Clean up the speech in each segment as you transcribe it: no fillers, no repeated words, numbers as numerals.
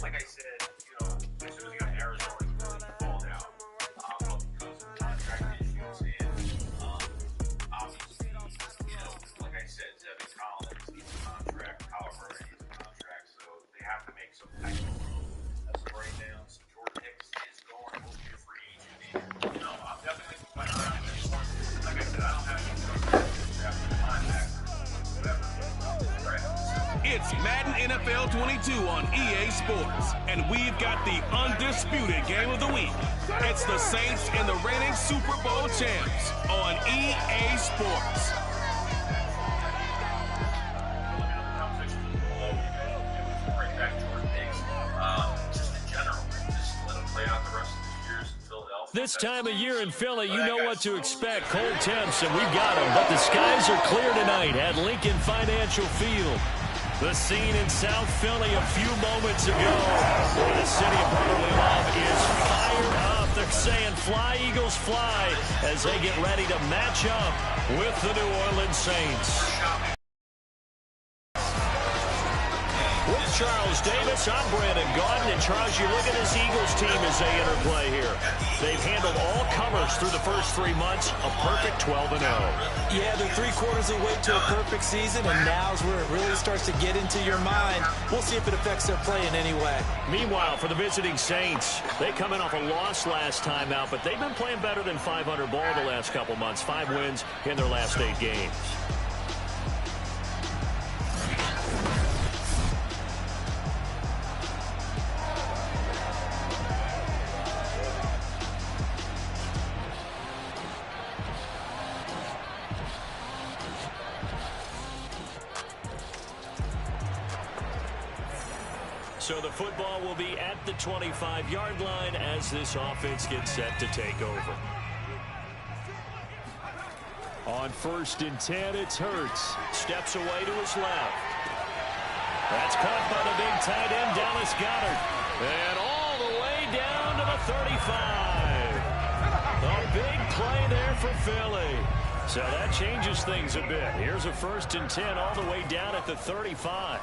Like I said, as soon as he got to Arizona, he really balled out. Because of contract issues and obviously, like I said, Zevin Collins needs a contract, however, he needs a contract, so they have to make some type of move. As of right now, so Jordan Hicks is going to be a free agent. I'm definitely keeping my eye on this one. Like I said, I don't have any draft linebackers, whatever. It's Madden NFL 22 on EA Sports, and we've got the undisputed game of the week. It's the Saints and the reigning Super Bowl champs on EA Sports. This time of year in Philly, you know what to expect. Cold temps, and we've got them. But the skies are clear tonight at Lincoln Financial Field. The scene in South Philly a few moments ago, where the city of brotherly love is fired up. They're saying, fly, Eagles, fly, as they get ready to match up with the New Orleans Saints. With Charles Davis, I'm Brandon Gaudin. And Charles, you look at this Eagles team as they interplay here. They've handled all comers through the first 3 months, a perfect 12-0. Yeah, they're 3/4 of the way to a perfect season, and now's where it really starts to get into your mind. We'll see if it affects their play in any way. Meanwhile, for the visiting Saints, they come in off a loss last time out, but they've been playing better than 500 ball the last couple months. 5 wins in their last 8 games. So the football will be at the 25-yard line as this offense gets set to take over. On 1st and 10, it's Hurts. Steps away to his left. That's caught by the big tight end, Dallas Goedert. And all the way down to the 35. A big play there for Philly. So that changes things a bit. Here's a 1st and 10 all the way down at the 35.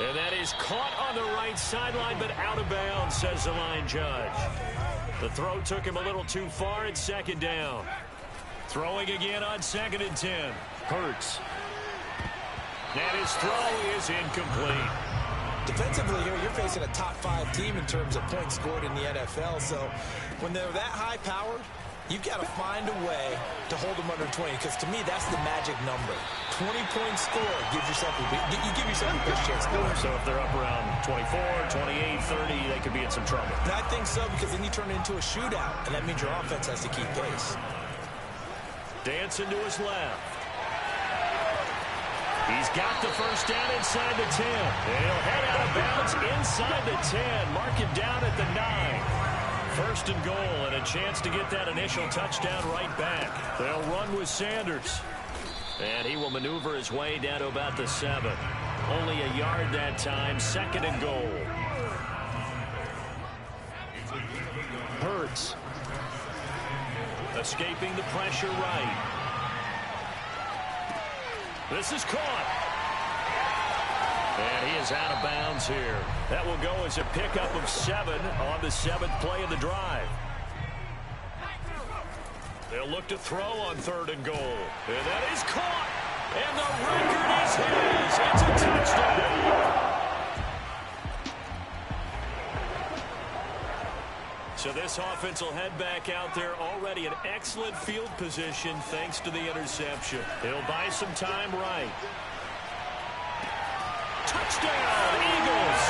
And that is caught on the right sideline, but out of bounds, says the line judge. The throw took him a little too far at 2nd down. Throwing again on 2nd and 10. Hurts. And his throw is incomplete. Defensively here, you're facing a top 5 team in terms of points scored in the NFL. So when they're that high-powered, you've got to find a way to hold them under 20, because to me, that's the magic number. 20-point score gives yourself you give yourself a best chance to win. So if they're up around 24, 28, 30, they could be in some trouble. And I think so, because then you turn it into a shootout, and that means your offense has to keep pace. Dancing to his left. He's got the 1st down inside the 10. And he'll head out of bounds inside the 10. Mark it down at the 9. 1st and goal, and a chance to get that initial touchdown right back. They'll run with Sanders. And he will maneuver his way down to about the 7. Only a yard that time. 2nd and goal. Hurts. Escaping the pressure right. This is caught. And he is out of bounds here. That will go as a pickup of 7 on the 7th play of the drive. They'll look to throw on 3rd and goal. And that is caught. And the record is his. It's a touchdown. So this offense will head back out there already in excellent field position thanks to the interception. He'll buy some time right. Touchdown, Eagles.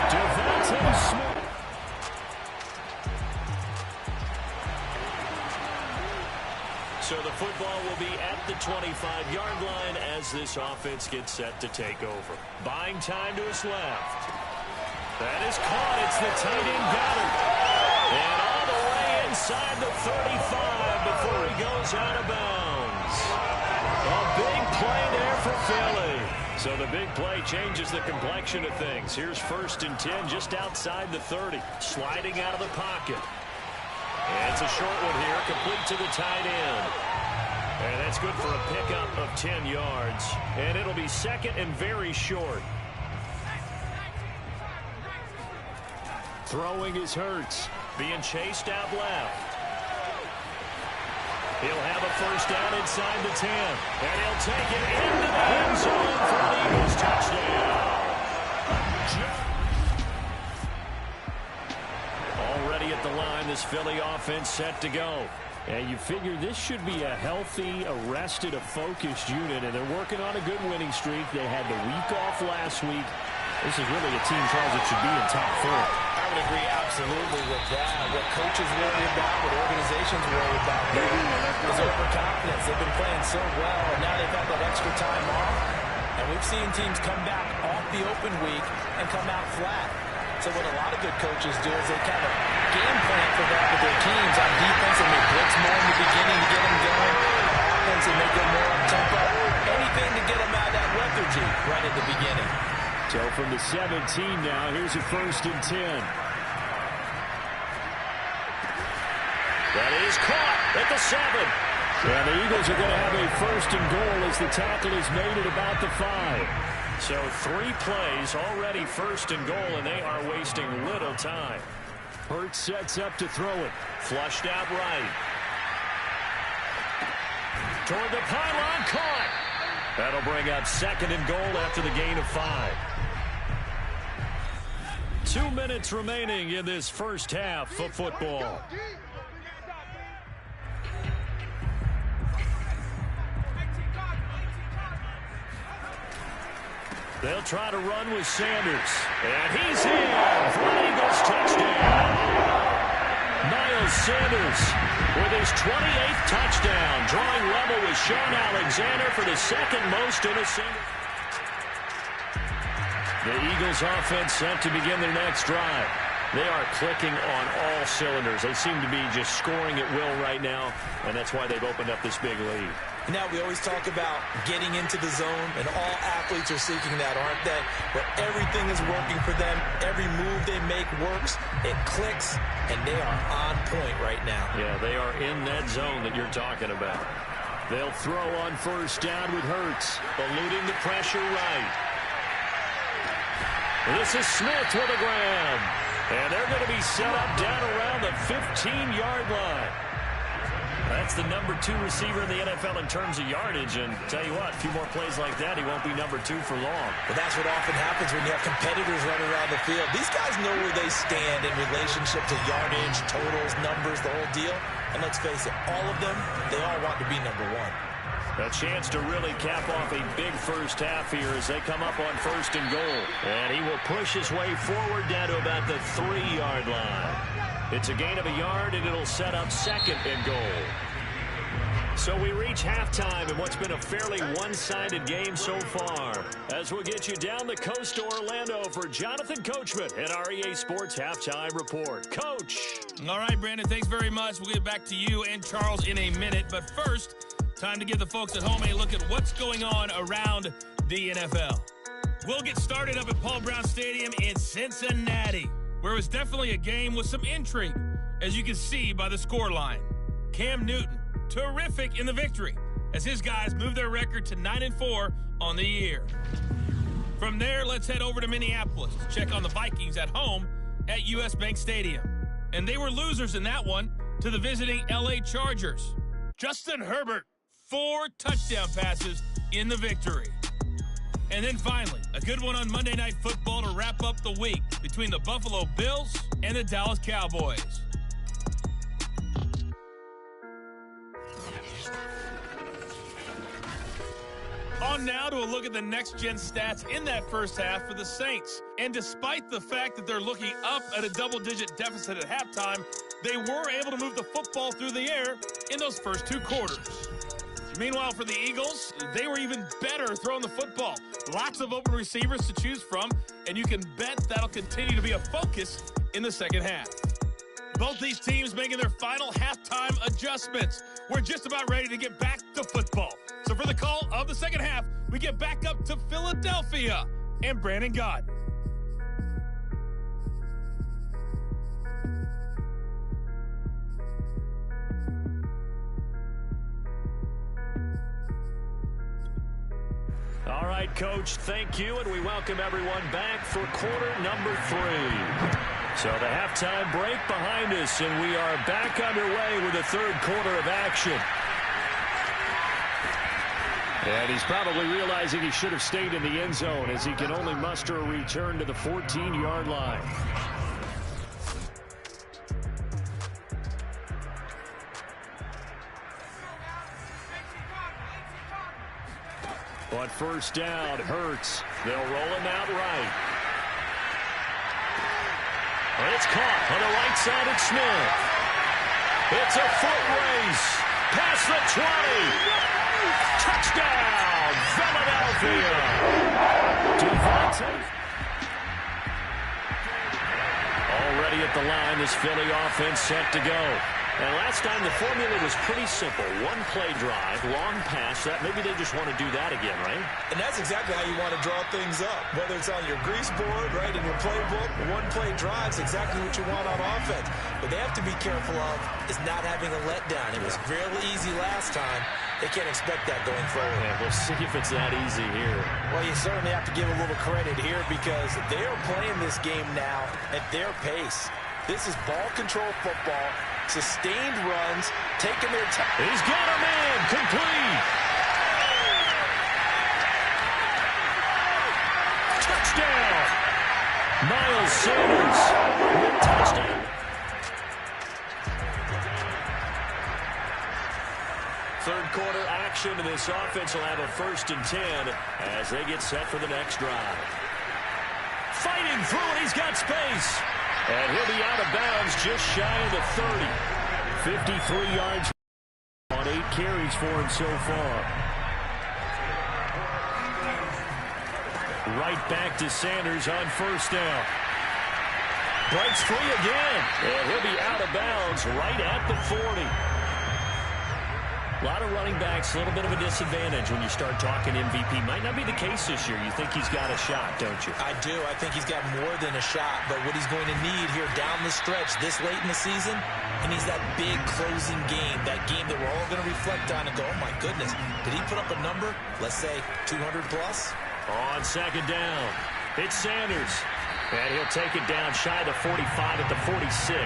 Devontae Smith. So the football will be at the 25-yard line as this offense gets set to take over. Buying time to his left. That is caught. It's the tight end Goedert. And all the way inside the 35 before he goes out of bounds. A big play there for Philly. So the big play changes the complexion of things. Here's 1st and 10 just outside the 30. Sliding out of the pocket. And it's a short one here, complete to the tight end. And that's good for a pickup of 10 yards. And it'll be second and very short. Throwing is Hurts. Being chased out left. He'll have a first down inside the 10. And he'll take it into the end zone for the Eagles touchdown. Already at the line, this Philly offense set to go. And you figure this should be a healthy, arrested, a focused unit, and they're working on a good winning streak. They had the week off last week. This is really a team, Charles, that should be in top 4. I would agree absolutely with that. What coaches worry about, what organizations worry about is overconfidence. They've been playing so well, and now they've had that extra time off. And we've seen teams come back off the open week and come out flat. So what a lot of good coaches do is they kind of game plan for that with their teams. On defense, and they blitz more in the beginning to get them going. On offense, and they go more up tempo. Anything to get them out of that lethargy right at the beginning. So from the 17 now, here's a first and 10. That is caught at the 7. And the Eagles are going to have a first and goal as the tackle is made at about the 5. So 3 plays, already first and goal, and they are wasting little time. Hurts sets up to throw it. Flushed out right. Toward the pylon, caught. That'll bring up second and goal after the gain of 5. 2 minutes remaining in this first half of football. They'll try to run with Sanders. And he's in for an Eagles touchdown. Miles Sanders with his 28th touchdown, drawing level with Sean Alexander for the second most in a single. The Eagles offense set to begin their next drive. They are clicking on all cylinders. They seem to be just scoring at will right now, and that's why they've opened up this big lead. Now, we always talk about getting into the zone, and all athletes are seeking that, aren't they? But everything is working for them. Every move they make works. It clicks, and they are on point right now. Yeah, they are in that zone that you're talking about. They'll throw on first down with Hurts, eluding the pressure right. This is Smith with a grab. And they're going to be set up down around the 15-yard line. That's the number 2 receiver in the NFL in terms of yardage. And tell you what, a few more plays like that, he won't be number 2 for long. Well, that's what often happens when you have competitors running around the field. These guys know where they stand in relationship to yardage, totals, numbers, the whole deal. And let's face it, all of them, they all want to be number 1. A chance to really cap off a big first half here as they come up on first and goal. And he will push his way forward down to about the 3-yard line. It's a gain of a yard, and it'll set up second and goal. So we reach halftime in what's been a fairly one-sided game so far. As we'll get you down the coast to Orlando for Jonathan Coachman at our EA Sports Halftime Report. Coach. All right, Brandon, thanks very much. We'll get back to you and Charles in a minute. But first, time to give the folks at home a look at what's going on around the NFL. We'll get started up at Paul Brown Stadium in Cincinnati, where it was definitely a game with some intrigue, as you can see by the scoreline. Cam Newton, terrific in the victory, as his guys move their record to 9-4 on the year. From there, let's head over to Minneapolis to check on the Vikings at home at US Bank Stadium. And they were losers in that one to the visiting LA Chargers. Justin Herbert, 4 touchdown passes in the victory. And then finally, a good one on Monday Night Football to wrap up the week between the Buffalo Bills and the Dallas Cowboys. On now to a look at the next-gen stats in that first half for the Saints. And despite the fact that they're looking up at a double-digit deficit at halftime, they were able to move the football through the air in those first 2 quarters. Meanwhile, for the Eagles, they were even better throwing the football. Lots of open receivers to choose from, and you can bet that'll continue to be a focus in the second half. Both these teams making their final halftime adjustments. We're just about ready to get back to football. So for the call of the second half, we get back up to Philadelphia and Brandon Gott. All right, Coach, thank you, and we welcome everyone back for quarter number 3. So the halftime break behind us, and we are back underway with the third quarter of action. And he's probably realizing he should have stayed in the end zone as he can only muster a return to the 14-yard line. On first down, Hurts. They'll roll him out right. And it's caught on the right side of Smith. It's a foot race. Past the 20. Touchdown, Philadelphia. Devontae. Already at the line, this Philly offense set to go. And last time the formula was pretty simple. One play drive, long pass. That maybe they just want to do that again, right? And that's exactly how you want to draw things up. Whether it's on your grease board, right, in your playbook, one play drive is exactly what you want on offense. What they have to be careful of is not having a letdown. It was fairly easy last time. They can't expect that going forward. Yeah, we'll see if it's that easy here. Well, you certainly have to give a little credit here because they are playing this game now at their pace. This is ball control football, sustained runs, taking their time. He's got a man, complete. Touchdown. Miles Sanders with touchdown. Third quarter action, and this offense will have a 1st and 10 as they get set for the next drive. Fighting through, and he's got space. And he'll be out of bounds just shy of the 30. 53 yards on 8 carries for him so far. Right back to Sanders on first down. Breaks free again. And he'll be out of bounds right at the 40. A lot of running backs, a little bit of a disadvantage when you start talking MVP. Might not be the case this year. You think he's got a shot, don't you? I do. I think he's got more than a shot. But what he's going to need here down the stretch this late in the season, he needs that big closing game, that game that we're all going to reflect on and go, oh, my goodness, did he put up a number, let's say 200 plus? On second down, it's Sanders. And he'll take it down shy of the 45 at the 46.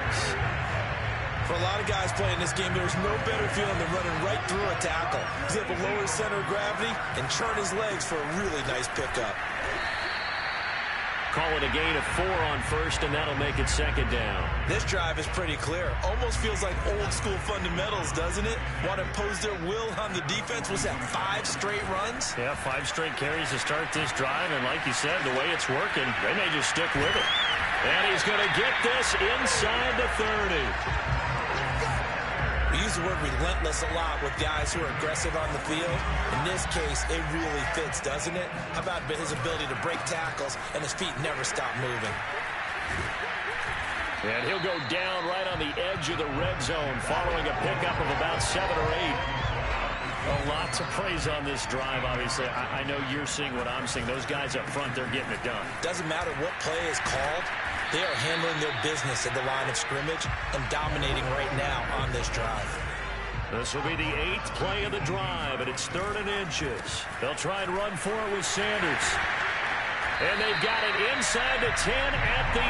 For a lot of guys playing this game, there's no better feeling than running right through a tackle. He's able to lower his center of gravity and churn his legs for a really nice pickup. Call it a gain of 4 on first, and that'll make it second down. This drive is pretty clear. Almost feels like old school fundamentals, doesn't it? Want to impose their will on the defense. Was that 5 straight runs? Yeah, 5 straight carries to start this drive, and like you said, the way it's working, they may just stick with it. And he's going to get this inside the 30. We use the word relentless a lot with guys who are aggressive on the field. In this case, it really fits, doesn't it? How about his ability to break tackles and his feet never stop moving? And he'll go down right on the edge of the red zone following a pickup of about 7 or 8. A lot to praise on this drive, obviously. I know you're seeing what I'm seeing. Those guys up front, they're getting it done. Doesn't matter what play is called. They are handling their business at the line of scrimmage and dominating right now on this drive. This will be the 8th play of the drive, and it's 3rd and inches. They'll try and run for it with Sanders. And they've got it inside the 10 at the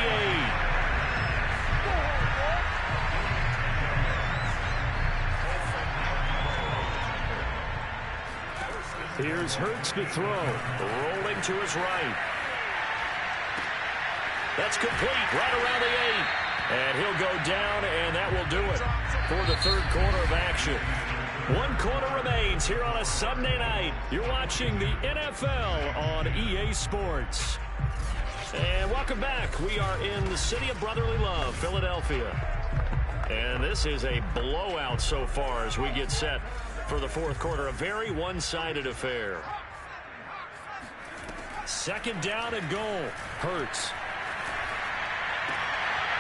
8. Here's Hurts to throw, rolling to his right. That's complete, right around the 8. And he'll go down, and that will do it for the third quarter of action. 1 quarter remains here on a Sunday night. You're watching the NFL on EA Sports. And welcome back. We are in the city of brotherly love, Philadelphia. And this is a blowout so far as we get set for the fourth quarter. A very one-sided affair. Second down and goal. Hurts.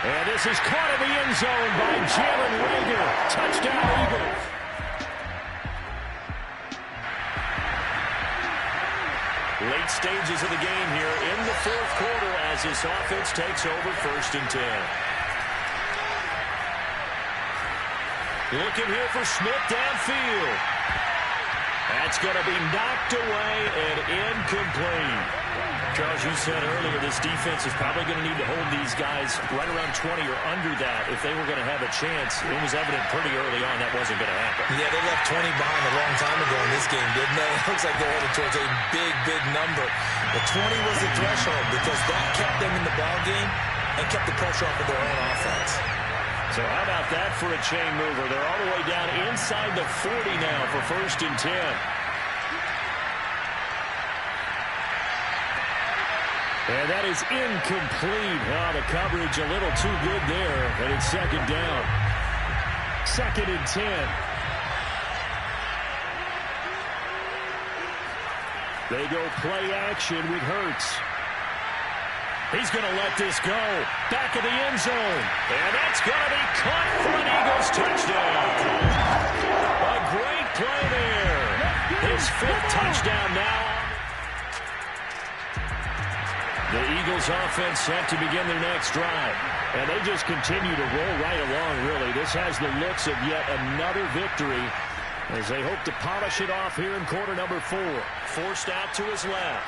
And this is caught in the end zone by Jalen Reagor. Touchdown, Eagles. Late stages of the game here in the fourth quarter as this offense takes over 1st and 10. Looking here for Smith downfield. That's going to be knocked away and incomplete. Charles, you said earlier this defense is probably going to need to hold these guys right around 20 or under that if they were going to have a chance. It was evident pretty early on that wasn't going to happen. Yeah, they left 20 behind a long time ago in this game, didn't they? It looks like they're headed towards a big, big number. But 20 was the threshold because that kept them in the ball game and kept the pressure off of their own offense. So how about that for a chain mover? They're all the way down inside the 40 now for 1st and 10. And that is incomplete. Oh, the coverage a little too good there, and it's 2nd down. 2nd and 10. They go play action with Hurts. He's going to let this go. Back of the end zone. And that's going to be caught for an Eagles touchdown. A great play there. His 5th touchdown now. The Eagles offense set to begin their next drive. And they just continue to roll right along, really. This has the looks of yet another victory as they hope to polish it off here in quarter number 4. Forced out to his left.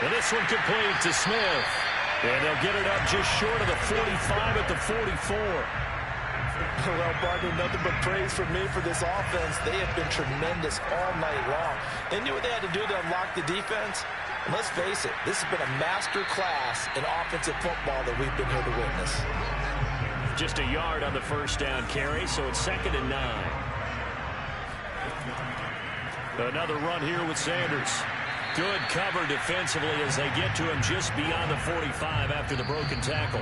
And this one complete to Smith. And they'll get it up just short of the 45 at the 44. Well, partner, nothing but praise from me for this offense. They have been tremendous all night long. They knew what they had to do to unlock the defense. And let's face it, this has been a master class in offensive football that we've been here to witness. Just a yard on the 1st down carry, so it's 2nd and 9. Another run here with Sanders. Good cover defensively as they get to him just beyond the 45 after the broken tackle.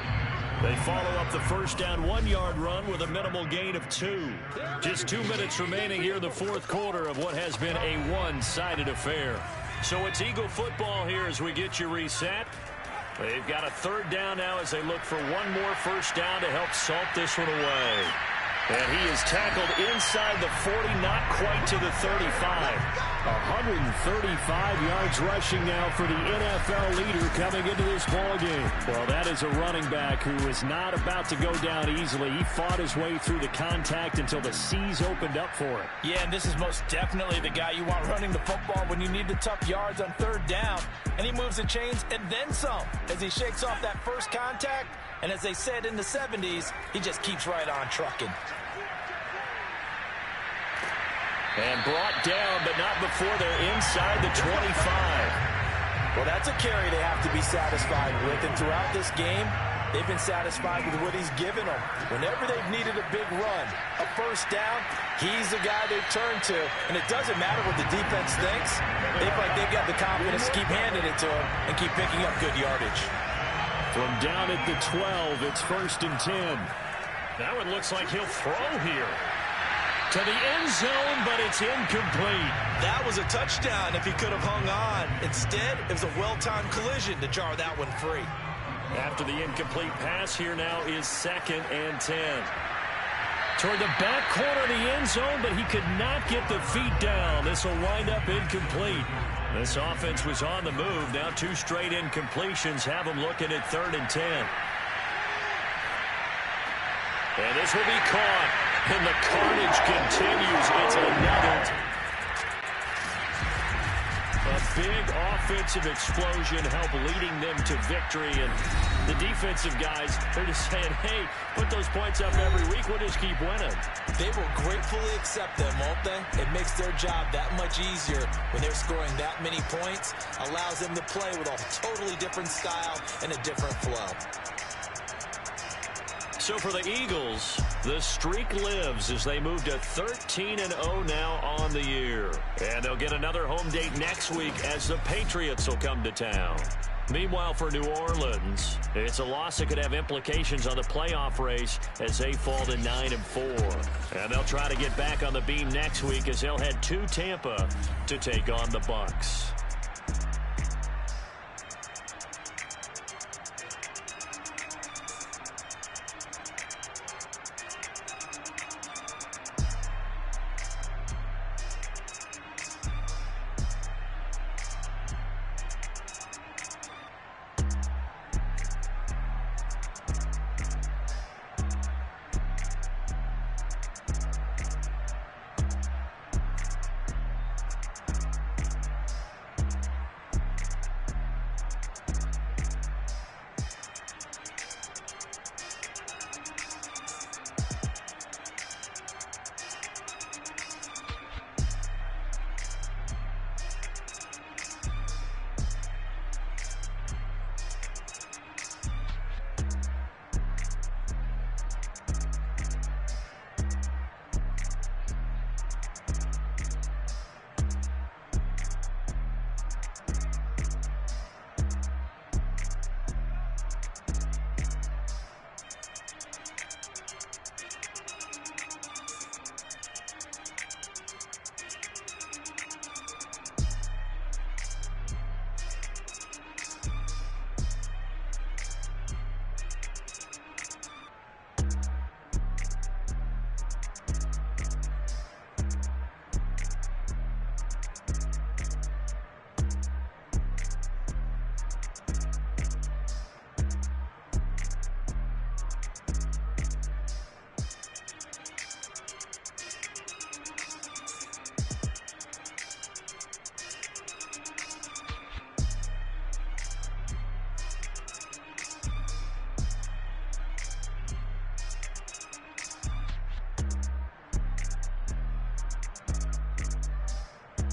They follow up the 1st down 1-yard run with a minimal gain of 2. Just 2 minutes remaining here in the 4th quarter of what has been a one-sided affair. So it's Eagle football here as we get you reset. They've got a 3rd down now as they look for one more 1st down to help salt this one away. And he is tackled inside the 40, not quite to the 35. 135 yards rushing now for the NFL leader coming into this ballgame. Well, that is a running back who is not about to go down easily. He fought his way through the contact until the seas opened up for him. Yeah, and this is most definitely the guy you want running the football when you need the tough yards on 3rd down. And he moves the chains and then some as he shakes off that first contact. And as they said in the 70s, he just keeps right on trucking. And brought down, but not before they're inside the 25. Well, that's a carry they have to be satisfied with. And throughout this game, they've been satisfied with what he's given them. Whenever they've needed a big run, a 1st down, he's the guy they've turned to. And it doesn't matter what the defense thinks. They feel like they've got the confidence to keep handing it to him and keep picking up good yardage. From down at the 12, it's 1st and 10. Now it looks like he'll throw here. To the end zone, but it's incomplete. That was a touchdown if he could have hung on. Instead, it was a well-timed collision to jar that one free. After the incomplete pass, here now is 2nd and 10. Toward the back corner of the end zone, but he could not get the feet down. This will wind up incomplete. This offense was on the move. Now 2 straight incompletions have them looking at 3rd and 10. And this will be caught. And the carnage continues. It's another. A big offensive explosion helped leading them to victory. And the defensive guys, they're just saying, hey, put those points up every week. We'll just keep winning. They will gratefully accept them, won't they? It makes their job that much easier when they're scoring that many points. Allows them to play with a totally different style and a different flow. So for the Eagles, the streak lives as they move to 13-0 now on the year. And they'll get another home date next week as the Patriots will come to town. Meanwhile, for New Orleans, it's a loss that could have implications on the playoff race as they fall to 9-4. And they'll try to get back on the beam next week as they'll head to Tampa to take on the Bucs.